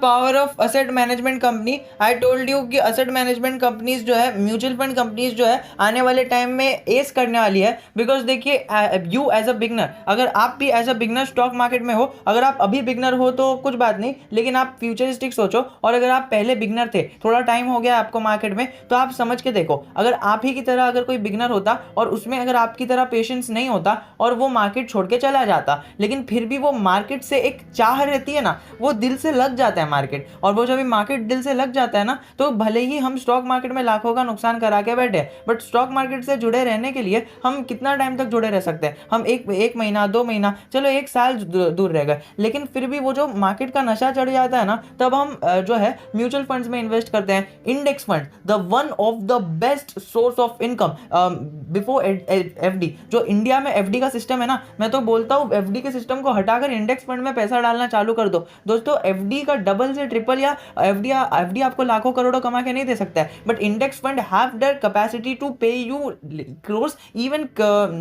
Power of asset management company. I told you कि asset management companies जो है, mutual fund companies जो है आने वाले टाइम में एस करने वाली है। बिकॉज देखिए, यू एज अ बिगनर, अगर आप भी as a beginner stock market में हो, अगर आप अभी बिगनर हो तो कुछ बात नहीं, लेकिन आप फ्यूचरिस्टिक सोचो, और अगर आप पहले बिगनर थे, थोड़ा टाइम हो गया आपको मार्केट में, तो आप समझ के देखो, अगर आप ही की तरह अगर कोई बिगनर होता और उसमें अगर आपकी तरह पेशेंस नहीं होता और वो मार्केट छोड़ के चला जाता, लेकिन फिर भी वो मार्केट से एक चाह रहती है ना, वो दिल से लग जाता है मार्केट, और वो जब मार्केट दिल से लग जाता है ना, तो भले ही हम स्टॉक मार्केट में लाखों का नुकसान करा के बैठे, बट स्टॉक मार्केट से जुड़े रहने के लिए हम कितना टाइम तक जुड़े रह सकते हैं? हम एक महीना, 2 महीना, चलो 1 साल दूर रह गए, लेकिन फिर भी वो जो मार्केट का नशा चढ़ जाता है ना, तब हम जो है म्यूचुअल फंड्स में इन्वेस्ट करते हैं। Index fund, the one of the best source of income before FD. जो इंडिया में एफडी का सिस्टम है ना, मैं तो बोलता हूँ एफडी के सिस्टम को हटाकर इंडेक्स फंड में पैसा डालना चालू कर दो दोस्तों। एफडी का डबल से ट्रिपल, या एफडी आपको लाखों करोड़ों कमा के नहीं दे सकता है, but index fund have their capacity to pay you crores, even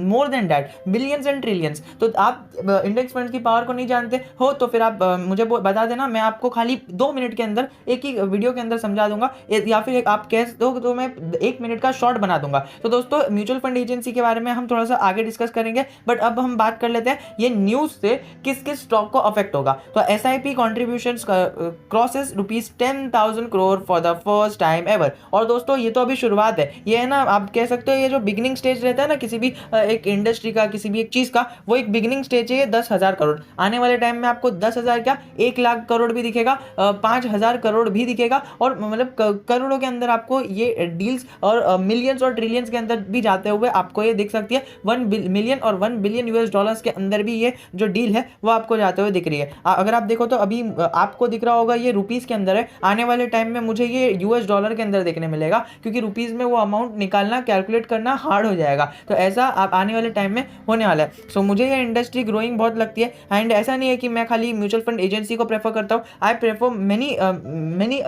more than that, billions and trillions. तो आप इंडेक्स फंड की पावर को नहीं जानते हो तो फिर आप मुझे बता देना, मैं आपको खाली 2 मिनट के अंदर, एक ही वीडियो के अंदर समझा दूंगा, या फिर आप कह दो तो मैं 1 मिनट का शॉर्ट बना दूंगा। तो दोस्तों, म्यूचुअल फंड एजेंसी के बारे में हम थोड़ा सा आगे डिस्कस करेंगे, बट अब हम बात कर लेते हैं ये न्यूज से किस किस स्टॉक को अफेक्ट होगा। तो SIP contributions crosses ₹10,000 crore for the first time ever. और दोस्तों, ये तो अभी शुरुआत है, ये है ना, आप कह सकते हो ये जो बिगिनिंग स्टेज रहता है ना किसी भी एक इंडस्ट्री का, किसी भी एक चीज का, वो एक बिगिनिंग स्टेज है। ये 10,000 करोड़, आने वाले टाइम में आपको 10,000 क्या 1,00,000 करोड़ भी दिखेगा, 5,000 करोड़ भी दिखेगा, और मतलब करोड़ों के अंदर आपको ये डील्स और मिलियंस और ट्रिलियंस के अंदर भी जाते हुए आपको ये दिख सकती है। 1 मिलियन और 1 बिलियन US डॉलर्स के अंदर भी ये जो डील है वो आपको जाते हुए दिख रही है। अगर आप देखो तो अभी आपको दिख रहा होगा ये रुपीस के अंदर है, आने वाले टाइम में मुझे ये US डॉलर के अंदर देखने मिलेगा, क्योंकि रुपीस में वो अमाउंट निकालना, कैलकुलेट करना हार्ड हो जाएगा। तो ऐसा आप आने वाले टाइम में होने वाला है। सो मुझे ये इंडस्ट्री ग्रोइंग बहुत लगती है, एंड ऐसा नहीं है कि मैं खाली म्यूचुअल फंड एजेंसी को प्रेफर करता हूँ, I prefer many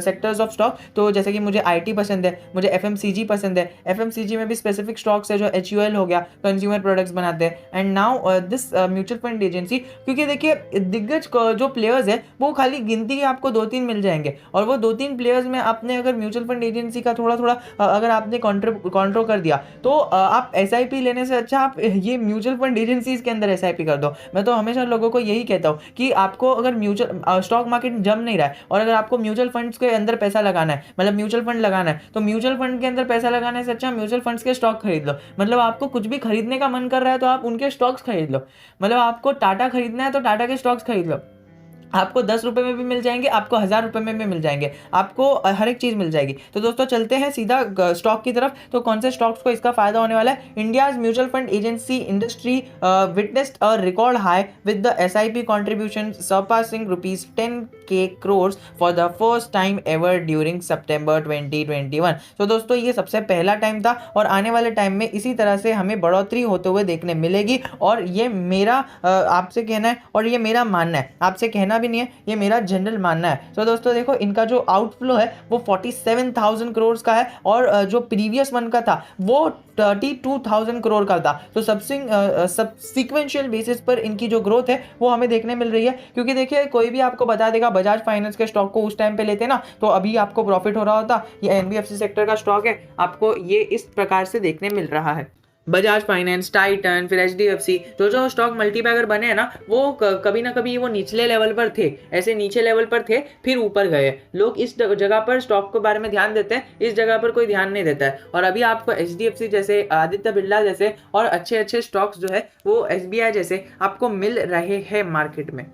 sectors of stock. तो जैसे कि मुझे IT पसंद है, मुझे FMCG पसंद है, FMCG में भी स्पेसिफिक स्टॉक्स है, जो HUL हो गया, कंज्यूमर प्रोडक्ट्स बनाते हैं, and now this mutual fund agency. क्योंकि देखिए, दिग्गज जो प्लेयर्स है वो खाली गिनती के आपको 2-3 मिल जाएंगे, और वो 2-3 प्लेयर्स में आपने अगर म्यूचुअल फंड एजेंसी का थोड़ा थोड़ा अगर आपने कॉन्ट्रो कर दिया, तो आप SIP लेने से अच्छा आप ये म्यूचुअल फंड एजेंसीज के अंदर SIP कर दो। मैं तो हमेशा लोगों को यही कहता हूँ कि आपको अगर म्यूचुअल स्टॉक मार्केट जम नहीं रहा है, और अगर आपको म्यूचुअल फंड्स के अंदर पैसा लगाना है, मतलब म्यूचुअल फंड लगाना है, तो म्यूचुअल फंड के अंदर पैसा लगाने से अच्छा म्यूचुअल फंड्स के स्टॉक खरीद लो। मतलब आपको कुछ भी खरीदने का मन कर रहा है तो आप उनके स्टॉक्स खरीद लो। मतलब आपको टाटा खरीदना है तो टाटा के स्टॉक्स खरीद लो, आपको 10 रुपए में भी मिल जाएंगे, आपको 1,000 रुपए में भी मिल जाएंगे, आपको हर एक चीज़ मिल जाएगी। तो दोस्तों, चलते हैं सीधा स्टॉक की तरफ। तो कौन से स्टॉक्स को इसका फायदा होने वाला है? India's mutual fund agency industry witnessed a record high with the SIP contribution surpassing ₹10K crores for the first time ever during September 2021। तो दोस्तों, ये सबसे पहला टाइम था, और आने वाले टाइम में इसी तरह से हमें बढ़ोतरी होते हुए देखने मिलेगी। और ये मेरा आपसे कहना है, और ये मेरा मानना है, आपसे कहना भी नहीं है, ये मेरा जनरल मानना है। तो दोस्तों देखो, इनका जो आउटफ्लो है वो 47,000 करोड़ का है, और जो प्रीवियस वन का था वो 32,000 करोड़ का था। तो सिक्वेंशियल बेसिस पर इनकी जो ग्रोथ है वो हमें देखने मिल रही है। क्योंकि देखिए, कोई भी आपको बता देगा बजाज फाइनेंस के स्टॉक को उस टाइम पे लेते ना, तो अभी आपको प्रॉफिट हो रहा होता। ये NBFC सेक्टर का स्टॉक है, आपको ये इस प्रकार से देखने मिल रहा है। बजाज फाइनेंस, टाइटन, फिर HDFC, जो स्टॉक मल्टीबैगर बने हैं ना, वो कभी ना कभी वो निचले लेवल पर थे, ऐसे नीचे लेवल पर थे, फिर ऊपर गए। लोग इस जगह पर स्टॉक के बारे में ध्यान देते हैं, इस जगह पर कोई ध्यान नहीं देता है। और अभी आपको HDFC जैसे, आदित्य बिरला जैसे, और अच्छे अच्छे स्टॉक्स जो है वो SBI जैसे आपको मिल रहे हैं मार्केट में।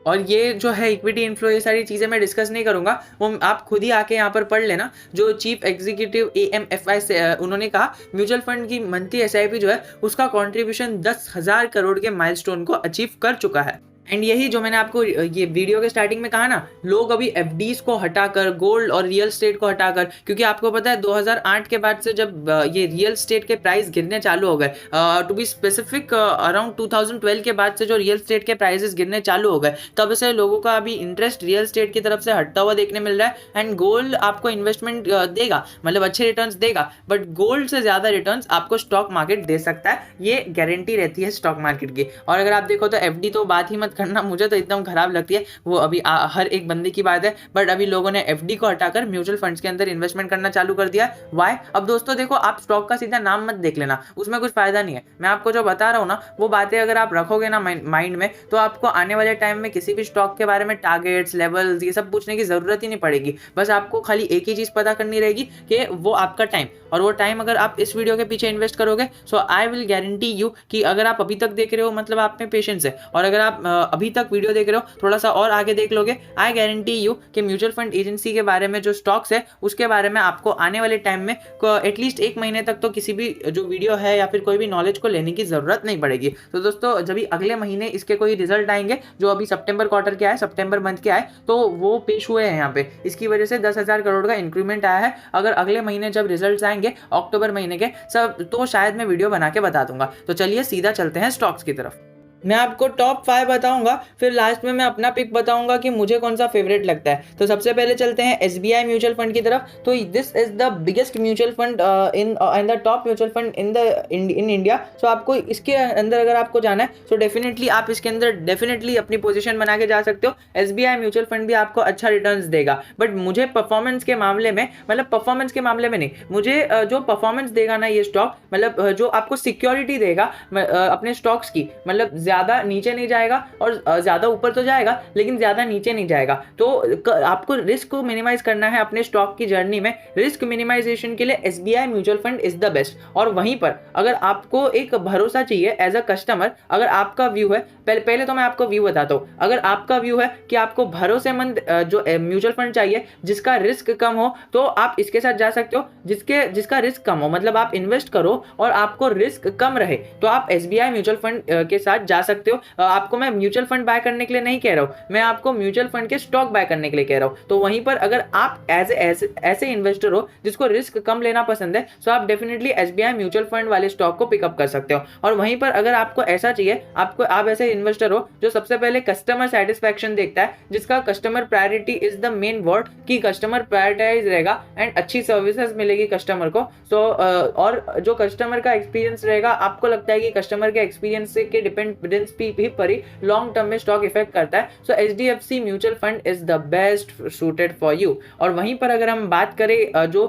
और ये जो है इक्विटी इन्फ्लो, ये सारी चीज़ें मैं डिस्कस नहीं करूंगा, वो आप खुद ही आके यहाँ पर पढ़ लेना। जो चीफ एग्जीक्यूटिव AMFI से उन्होंने कहा, म्यूचुअल फंड की मंथली SIP जो है उसका कंट्रीब्यूशन 10,000 करोड़ के माइलस्टोन को अचीव कर चुका है। एंड यही जो मैंने आपको ये वीडियो के स्टार्टिंग में कहा ना, लोग अभी FDs को हटाकर, गोल्ड और रियल स्टेट को हटाकर, क्योंकि आपको पता है 2008 के बाद से जब ये रियल स्टेट के प्राइस गिरने चालू हो गए, टू बी स्पेसिफिक अराउंड 2012 के बाद से जो रियल स्टेट के प्राइसेस गिरने चालू हो गए, तब से लोगों का अभी इंटरेस्ट रियल स्टेट की तरफ से हटता हुआ देखने मिल रहा है। एंड गोल्ड आपको इन्वेस्टमेंट देगा, मतलब अच्छे रिटर्न्स देगा, बट गोल्ड से ज़्यादा रिटर्न्स आपको स्टॉक मार्केट दे सकता है, ये गारंटी रहती है स्टॉक मार्केट की। और अगर आप देखो तो FD तो बात ही मत मत करना, मुझे तो एकदम खराब लगती है वो। अभी हर एक बंदे की बात है, बट अभी लोगों ने एफडी को हटाकर म्यूचुअल फंड्स के अंदर इन्वेस्टमेंट करना चालू कर दिया। वाई? अब दोस्तों देखो, आप स्टॉक का सीधा नाम मत देख लेना, उसमें कुछ फायदा नहीं है। मैं आपको जो बता रहा हूँ ना, वो बातें अगर आप रखोगे ना माइंड में, तो आपको आने वाले टाइम में किसी भी स्टॉक के बारे में टारगेट्स, लेवल्स, ये सब पूछने की जरूरत ही नहीं पड़ेगी। बस आपको खाली एक ही चीज पता करनी रहेगी कि वो आपका टाइम, और वो टाइम अगर आप इस वीडियो के पीछे इन्वेस्ट करोगे, सो आई विल गारंटी यू कि अगर आप अभी तक देख रहे हो, मतलब आप में पेशेंस है, और अगर आप अभी तक वीडियो देख रहे हो, थोड़ा सा और आगे देख लोगे, आई गारंटी यू कि म्यूचुअल फंड एजेंसी के बारे में जो स्टॉक्स है उसके बारे में आपको आने वाले टाइम में एटलीस्ट 1 महीने तक तो किसी भी जो वीडियो है या फिर कोई भी नॉलेज को लेने की जरूरत नहीं पड़ेगी। तो दोस्तों, जब भी अगले महीने इसके कोई रिजल्ट आएंगे, जो अभी सितंबर क्वार्टर के आए, सितंबर मंथ के आए, तो वो पेश हुए हैं यहाँ पे, इसकी वजह से 10,000 करोड़ का इंक्रीमेंट आया है। अगर अगले महीने जब रिजल्ट आएंगे अक्टूबर महीने के सब, तो शायद मैं वीडियो बना के बता दूंगा। तो चलिए सीधा चलते हैं स्टॉक्स की तरफ। मैं आपको टॉप 5 बताऊंगा, फिर लास्ट में मैं अपना पिक बताऊंगा कि मुझे कौन सा फेवरेट लगता है। तो सबसे पहले चलते हैं एसबीआई म्यूचुअल फंड की तरफ। तो this is the biggest mutual fund in the top mutual fund in India. So आपको इसके अंदर अगर आपको जाना है, तो डेफिनेटली आप इसके अंदर डेफिनेटली अपनी पोजीशन बना के जा सकते हो। एसबीआई म्यूचुअल फंड भी आपको अच्छा रिटर्न्स देगा, बट मुझे परफॉर्मेंस के मामले में, मतलब परफॉर्मेंस के मामले में नहीं, मुझे जो परफॉर्मेंस देगा ना ये स्टॉक, मतलब जो आपको सिक्योरिटी देगा अपने स्टॉक्स की, मतलब ज्यादा नीचे नहीं जाएगा और ज्यादा ऊपर तो जाएगा, लेकिन ज्यादा नीचे नहीं जाएगा। तो आपको रिस्क को मिनिमाइज करना है अपने स्टॉक की जर्नी में। रिस्क मिनिमाइजेशन के लिए SBI mutual fund is the best. और वहीं पर अगर आपको एक भरोसा चाहिए एज अ कस्टमर, अगर आपका व्यू है, पहले तो मैं आपको व्यू बताता हूँ। अगर आपका व्यू है कि आपको भरोसेमंद जो म्यूचुअल फंड चाहिए जिसका रिस्क कम हो, तो आप इसके साथ जा सकते हो। जिसका रिस्क कम हो, मतलब आप इन्वेस्ट करो और आपको रिस्क कम रहे, तो आप एसबीआई म्यूचुअल फंड के साथ जा सकते हो। आपको मैं म्यूचुअल फंड बाय करने के लिए नहीं कह रहा हूँ, मैं आपको म्यूचुअल फंड के स्टॉक बाय करने के लिए कह रहा हूँ। तो वहीं पर अगर आप ऐसे इन्वेस्टर हो जिसको रिस्क कम लेना पसंद है, तो आप डेफिनेटली एसबीआई म्यूचुअल फंड वाले स्टॉक को पिकअप कर सकते हो। और वहीं पर अगर आपको ऐसा चाहिए, आप ऐसे इन्वेस्टर हो जो सबसे पहले कस्टमर सेटिस्फैक्शन देखता है, जिसका customer priority is the main word, कि कस्टमर प्रायोरिटाइज रहेगा एंड अच्छी सर्विसेज मिलेगी कस्टमर को। और जो कस्टमर का एक्सपीरियंस रहेगा, आपको लगता है कि कस्टमर के एक्सपीरियंस के डिपेंडेंस भी पर ही लॉन्ग टर्म में स्टॉक इफेक्ट करता है। So HDFC mutual fund is the best suited for you. और वहीं पर अगर हम बात करें जो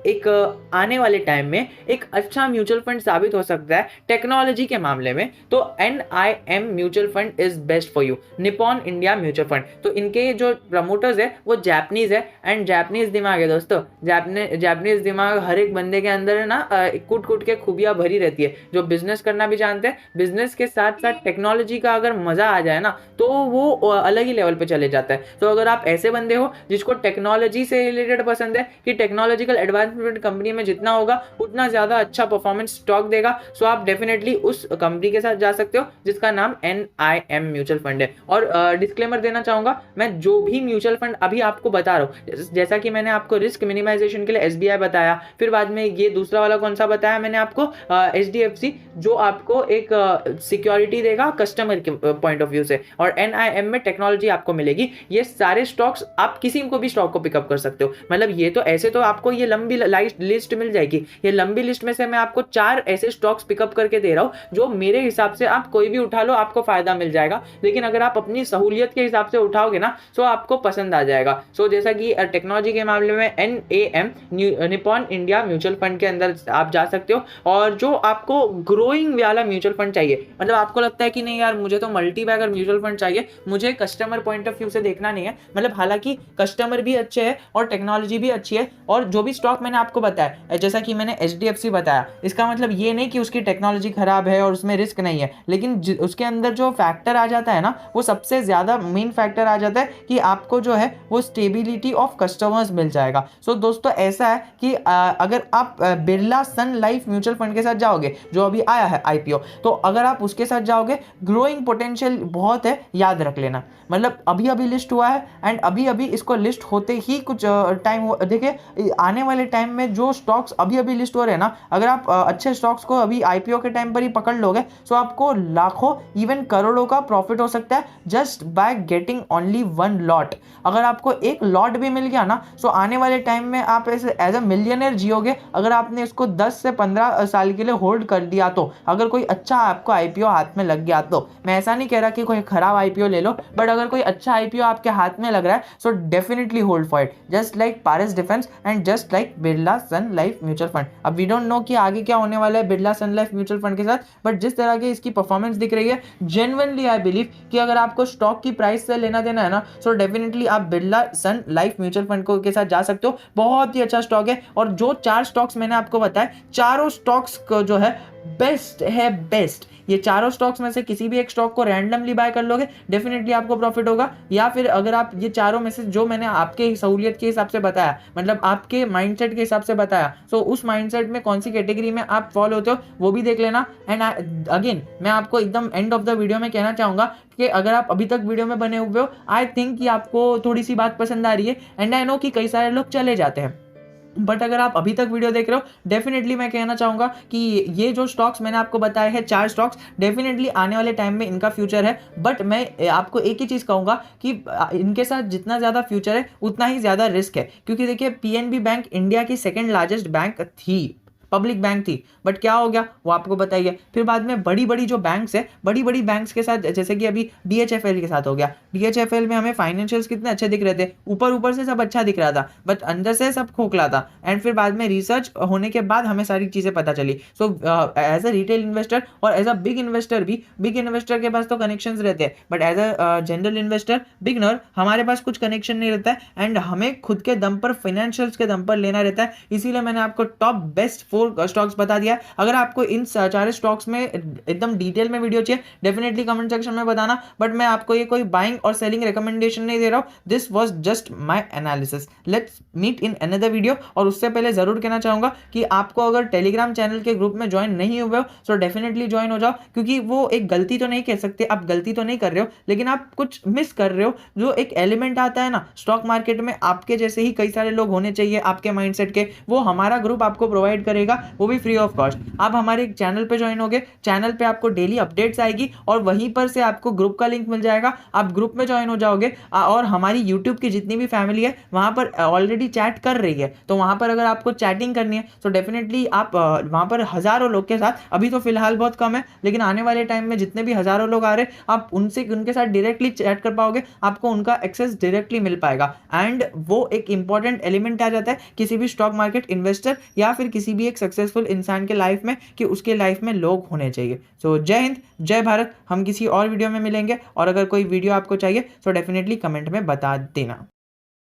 एक आने वाले टाइम में एक अच्छा म्यूचुअल फंड साबित हो सकता है टेक्नोलॉजी के मामले में, तो NIM mutual fund is best for you, Nippon India mutual fund. तो इनके जो प्रमोटर्स है वो जापानीज है, एंड जापानीज दिमाग है दोस्तों। जापानीज दिमाग हर एक बंदे के अंदर है ना, कूट कूट के खूबियां भरी रहती है, जो बिजनेस करना भी जानते हैं, बिजनेस के साथ साथ टेक्नोलॉजी का अगर मजा आ जाए ना, तो वो अलग ही लेवल पे चले जाता है। तो अगर आप ऐसे बंदे हो जिसको टेक्नोलॉजी से रिलेटेड पसंद है कि टेक्नोलॉजिकल एडवांसमेंट कंपनी में जितना होगा उतना ज्यादा अच्छा परफॉर्मेंस स्टॉक देगा, सो आप डेफिनेटली उस कंपनी के साथ जा सकते हो जिसका नाम NIM म्यूचुअल फंड है। और डिस्क्लेमर देना चाहूंगा, मैं जो भी म्यूचुअल फंड अभी आपको बता रहा हूँ, जैसा कि मैंने आपको रिस्क मिनिमाइजेशन के लिए SBI बताया, फिर बाद में ये दूसरा वाला कौन सा बताया मैंने आपको, HDFC, जो आपको एक सिक्योरिटी देगा कस्टमर के पॉइंट ऑफ व्यू से, और NIM में टेक्नोलॉजी आपको मिलेगी। ये सारे स्टॉक्स आप किसी को भी स्टॉक को पिकअप कर सकते हो। मतलब ये तो ऐसे तो आपको ये लंबी लिस्ट मिल जाएगी। ये लंबी लिस्ट में से मैं आपको 4 ऐसे स्टॉक्स पिकअप करके दे रहा हूँ जो मेरे हिसाब से आप कोई भी उठा लो आपको फायदा मिल जाएगा, लेकिन अगर आप अपनी सहूलियत के हिसाब से उठाओगे ना, तो आपको पसंद आ जाएगा। सो जैसा कि टेक्नोलॉजी के मामले में NAM Nippon India mutual fund के अंदर आप जा सकते हो। और जो आपको ग्रोइंग वाला म्यूचुअल फंड चाहिए, मतलब आपको लगता है कि नहीं यार मुझे तो मल्टी बैगर म्यूचुअल फंड चाहिए, मुझे कस्टमर पॉइंट ऑफ व्यू से देखना नहीं है, मतलब हालांकि कस्टमर भी अच्छे हैं और टेक्नोलॉजी भी अच्छी है, और जो भी स्टॉक मैंने आपको बताया, जैसा कि मैंने HDFC बताया, इसका मतलब ये नहीं कि उसकी टेक्नोलॉजी खराब है और उसमें रिस्क नहीं है, लेकिन उसके अंदर जो फैक्टर आ जाता है ना, वो सबसे ज्यादा मेन फैक्टर आ जाता है कि आपको जो है वो स्टेबिलिटी ऑफ कस्टमर्स मिल जाएगा। सो दोस्तों ऐसा है कि अगर आप Birla Sun Life mutual fund के साथ जाओगे, जो अभी आया है IPO, तो अगर आप उसके साथ जाओगे, ग्रोइंग पोटेंशियल बहुत है, याद रख लेना। मतलब अभी अभी लिस्ट हुआ है, एंड अभी अभी इसको लिस्ट होते ही कुछ टाइम, देखिए आने वाले टाइम में जो स्टॉक्स अभी अभी लिस्ट हो रहे हैं ना, अगर आप अच्छे स्टॉक्स को अभी IPO के टाइम पर ही पकड़ लोगे, तो आपको लाखों इवन करोड़ों का प्रॉफिट हो सकता है just by getting only 1 lot. अगर आपको एक लॉट भी मिल गया ना, तो आने वाले टाइम में आप ऐसे एज अ मिलियनर जियोगे, अगर आपने इसको 10 से 15 साल के लिए होल्ड कर दिया तो। अगर कोई अच्छा आपको IPO हाथ में लग गया तो। मैं ऐसा नहीं कह रहा कि कोई खराब आईपीओ ले लो, बट अगर कोई अच्छा आईपीओ आपके हाथ में लग रहा है so definitely hold for it, just like Paras Defence and just like Birla Sun Life mutual fund. अब वी डोंट नो कि आगे क्या होने वाला है Birla Sun Life mutual fund के साथ, बट जिस तरह की इसकी परफॉर्मेंस दिख रही है जेन्युइनली आई बिलीव कि अगर आपको स्टॉक की प्राइस से लेना देना है ना सो डेफिनेटली आप Birla Sun Life mutual fund को के साथ जा सकते हो। बहुत ही अच्छा स्टॉक है, और जो 4 स्टॉक्स मैंने आपको बताया चारों स्टॉक्स को जो है बेस्ट है, बेस्ट। ये चारों स्टॉक्स में से किसी भी एक स्टॉक को रैंडमली बाय कर लोगे डेफिनेटली आपको प्रॉफिट होगा, या फिर अगर आप ये चारों में से जो मैंने आपके सहूलियत के हिसाब से बताया, मतलब आपके माइंडसेट के हिसाब से बताया, सो उस माइंडसेट में कौन सी कैटेगरी में आप फॉलो होते हो वो भी देख लेना। एंड अगेन मैं आपको एकदम एंड ऑफ द वीडियो में कहना चाहूंगा कि अगर आप अभी तक वीडियो में बने हुए हो, आई थिंक कि आपको थोड़ी सी बात पसंद आ रही है, एंड आई नो कि कई सारे लोग चले जाते हैं, बट अगर आप अभी तक वीडियो देख रहे हो डेफिनेटली मैं कहना चाहूंगा कि ये जो स्टॉक्स मैंने आपको बताए हैं 4 स्टॉक्स डेफिनेटली आने वाले टाइम में इनका फ्यूचर है। बट मैं आपको एक ही चीज़ कहूंगा कि इनके साथ जितना ज़्यादा फ्यूचर है उतना ही ज़्यादा रिस्क है, क्योंकि देखिए पीएनबी बैंक इंडिया की सेकेंड लार्जेस्ट बैंक थी, पब्लिक बैंक थी, बट क्या हो गया वो आपको बताइए। फिर बाद में बड़ी बड़ी जो बैंक्स है, बड़ी बड़ी बैंक्स के साथ जैसे कि अभी डीएचएफएल के साथ हो गया, डीएचएफएल में हमें फाइनेंशियल्स कितने अच्छे दिख रहे थे, ऊपर ऊपर से सब अच्छा दिख रहा था बट अंदर से सब खोखला था, एंड फिर बाद में रिसर्च होने के बाद हमें सारी चीज़ें पता चली। So as a retail investor और एज अ बिग इन्वेस्टर भी, बिग इन्वेस्टर के पास तो कनेक्शंस रहते हैं, but as a general investor beginner हमारे पास कुछ कनेक्शन नहीं रहता है, एंड हमें खुद के दम पर फाइनेंशियल्स के दम पर लेना रहता है। इसीलिए मैंने आपको टॉप बेस्ट 4 स्टॉक्स बता दिया। अगर आपको इन 4 स्टॉक्स में एकदम डिटेल में वीडियो चाहिए डेफिनेटली कमेंट सेक्शन में बताना, बट मैं आपको ये कोई बाइंग और सेलिंग रिकमेंडेशन नहीं दे रहा हूं, this was just my analysis. Let's meet in another video. और उससे पहले जरूर कहना चाहूंगा कि आपको अगर टेलीग्राम चैनल के ग्रुप में ज्वाइन नहीं हुए हो सो डेफिनेटली ज्वाइन हो जाओ, क्योंकि वो एक गलती तो नहीं कह सकते, आप गलती तो नहीं कर रहे हो, लेकिन आप कुछ मिस कर रहे हो। जो एक एलिमेंट आता है ना स्टॉक मार्केट में, आपके जैसे ही कई सारे लोग होने चाहिए आपके माइंडसेट के, वो हमारा ग्रुप आपको प्रोवाइड करेगा, वो भी फ्री ऑफ कॉस्ट। आप हमारे चैनल पे ज्वाइन होगे, चैनल पे आपको डेली अपडेट्स आएगी और वहीं पर से आपको ग्रुप का लिंक मिल जाएगा, आप ग्रुप में ज्वाइन हो जाओगे। और हमारी यूट्यूब की जितनी भी फैमिली है वहां पर ऑलरेडी चैट कर रही है, तो वहां पर अगर आपको चैटिंग करनी है तो डेफिनेटली आप वहां पर हजारों लोग के साथ, अभी तो फिलहाल बहुत कम है लेकिन आने वाले टाइम में जितने भी हजारों लोग आ रहे हैं आप उनके साथ डायरेक्टली चैट कर पाओगे, आपको उनका एक्सेस डायरेक्टली मिल पाएगा। एंड वो एक इंपॉर्टेंट एलिमेंट आ जाता है किसी भी स्टॉक मार्केट इन्वेस्टर या फिर किसी भी एक सक्सेसफुल इंसान के लाइफ में, कि उसके लाइफ में लोग होने चाहिए। सो जय हिंद, जय भारत। हम किसी और वीडियो में मिलेंगे, और अगर कोई वीडियो आपको चाहिए तो डेफिनेटली कमेंट में बता देना।